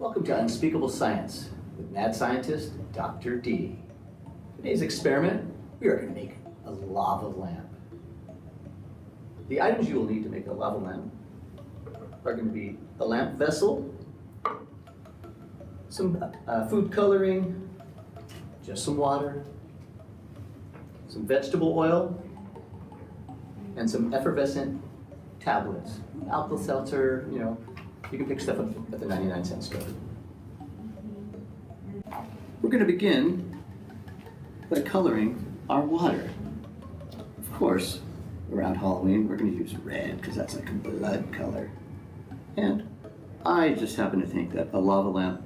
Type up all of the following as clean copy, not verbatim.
Welcome to Unspeakable Science with mad scientist Dr. D. Today's experiment, we are going to make a lava lamp. The items you will need to make a lava lamp are going to be a lamp vessel, some food coloring, just some water, some vegetable oil, and some effervescent tablets. Alka-Seltzer, you can pick stuff up at the 99-cent store. We're going to begin by coloring our water. Of course, around Halloween, we're going to use red because that's like a blood color. And I just happen to think that a lava lamp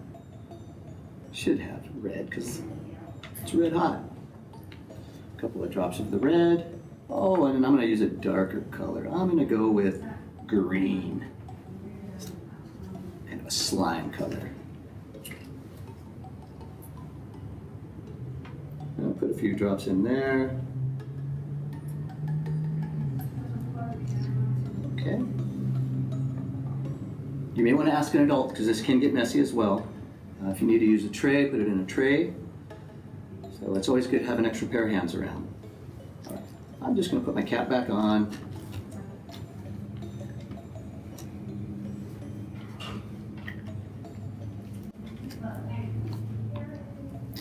should have red because it's red hot. A couple of drops of the red. Oh, and I'm going to use a darker color. I'm going to go with green. Kind of a slime color. I'll put a few drops in there. Okay. You may want to ask an adult because this can get messy as well. If you need to use a tray, put it in a tray. So it's always good to have an extra pair of hands around. All right. I'm just going to put my cap back on.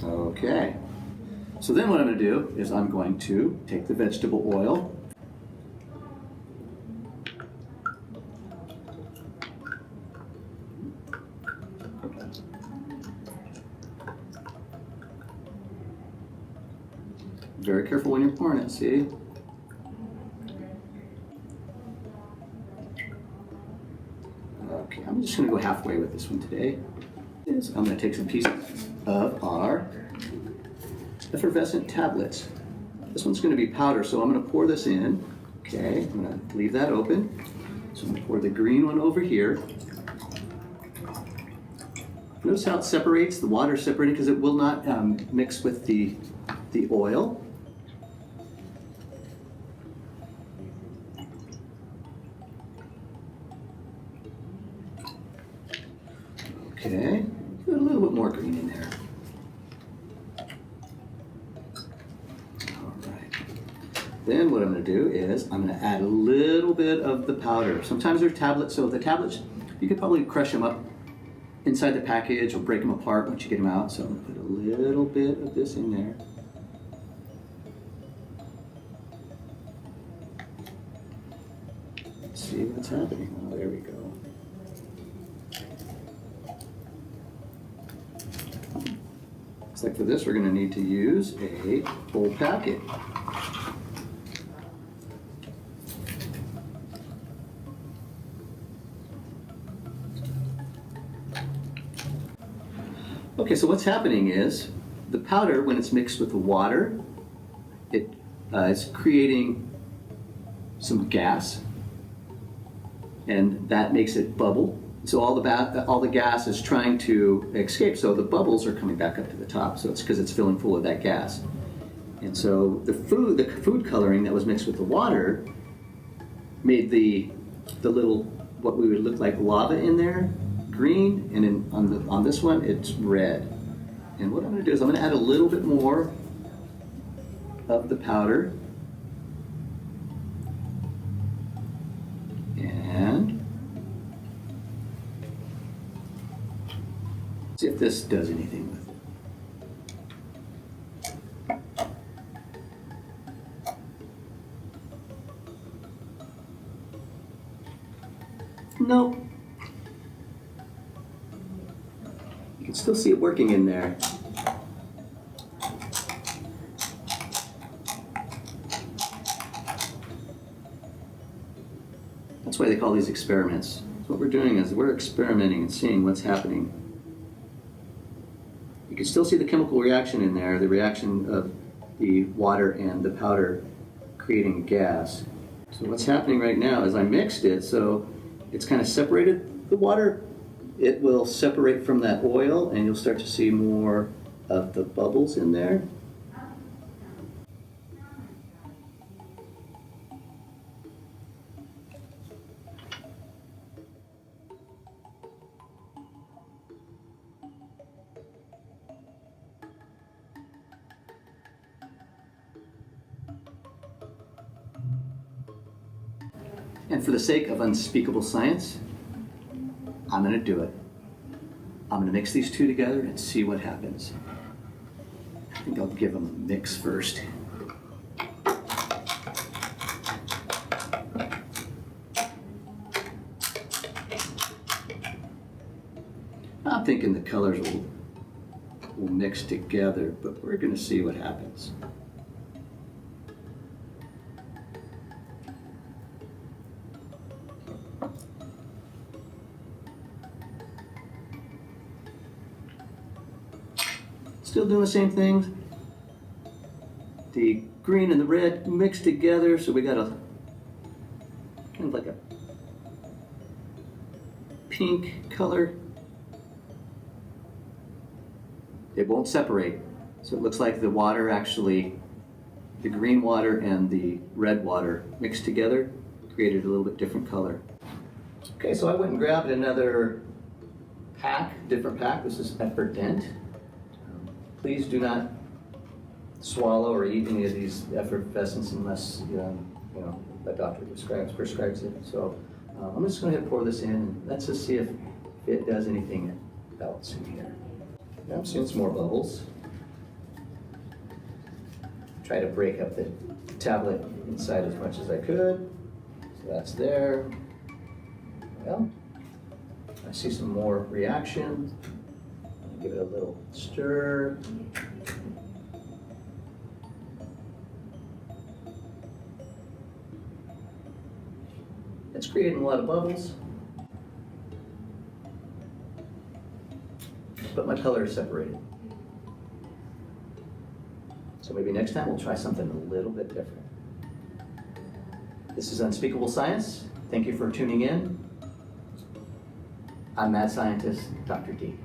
Okay. So then what I'm going to do is I'm going to take the vegetable oil. Very careful when you're pouring it, see? Okay, I'm just going to go halfway with this one today. I'm going to take some pieces of our effervescent tablets. This one's going to be powder, so I'm going to pour this in. Okay, I'm going to leave that open. So I'm going to pour the green one over here. Notice how it separates, the water separated because it will not mix with the oil. Okay, put a little bit more green in there. All right. Then what I'm going to do is I'm going to add a little bit of the powder. Sometimes they're tablets, so the tablets, you could probably crush them up inside the package or break them apart once you get them out. So I'm going to put a little bit of this in there. Let's see what's happening. Oh, there we go. Looks like for this we're going to need to use a whole packet. Okay, so what's happening is the powder, when it's mixed with the water, it's creating some gas, and that makes it bubble. So all the gas is trying to escape. So the bubbles are coming back up to the top. So it's because it's filling full of that gas. And so the food coloring that was mixed with the water made the little, what we would look like lava in there, green, and then on this one it's red. And what I'm going to do is I'm going to add a little bit more of the powder. And see if this does anything with it. Nope. You can still see it working in there. That's why they call these experiments. So what we're doing is we're experimenting and seeing what's happening. You can still see the chemical reaction in there, the reaction of the water and the powder creating a gas. So what's happening right now is I mixed it, so it's kind of separated the water. It will separate from that oil, and you'll start to see more of the bubbles in there. And for the sake of unspeakable science, I'm going to do it. I'm going to mix these two together and see what happens. I think I'll give them a mix first. I'm thinking the colors will mix together, but we're going to see what happens. Still doing the same things. The green and the red mixed together, so we got a kind of like a pink color. It won't separate, so it looks like the water actually, the green water and the red water mixed together created a little bit different color. Okay, so I went and grabbed another pack, different pack. This is for Dent. Please do not swallow or eat any of these effervescents unless a doctor prescribes it. So I'm just going to pour this in and let's just see if it does anything else in here. Now I'm seeing some more bubbles. Try to break up the tablet inside as much as I could. So that's there. Well, I see some more reaction. Give it a little stir. It's creating a lot of bubbles, but my color is separated. So maybe next time we'll try something a little bit different. This is Unspeakable Science. Thank you for tuning in. I'm Mad Scientist Dr. D.